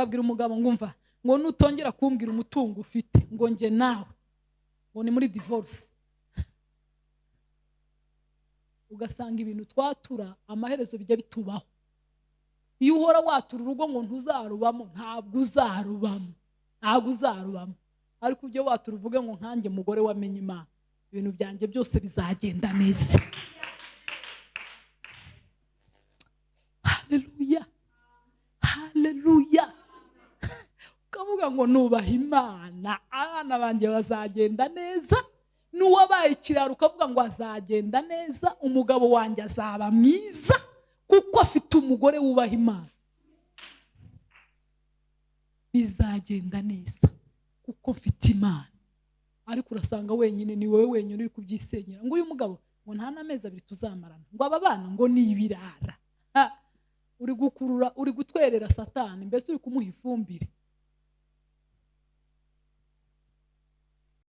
ukabwira umugabo ngumva ngo nutongera kumbwira umutungo ufite ngo nge nawe ngo ni muri divorce. Ugasanga ibintu twatura amaherezo bijya bitubaho. Iyo uhora watura urugo ngo ntuzarubamo, ntabwo uzarubamo, ariko ujye watura uvuge ngo nkanjye mugore wamenye Imana, ibintu byanjye byose bizagenda neza. Haleluya, haleluya. Ukavuga ngo nubaha Imana, abana banjye bazagenda neza. N'uwabaye ikiraro ukavuga ngo azagenda neza, umugabo wanjye azaba mwiza kuko afite umugore wubaha Imana. Bizagenda neza kuko mfite Imana. Ariko urasanga wenyine, ni wowe wenyine uri kubyisenyera ngo uyu mugabo ngo nta n'amezi 2 tuzamarana, ngo aba bana ngo ni ibirara. Uri gukurura, uri gutwerera Satani, mbese uri kumuha ifumbire.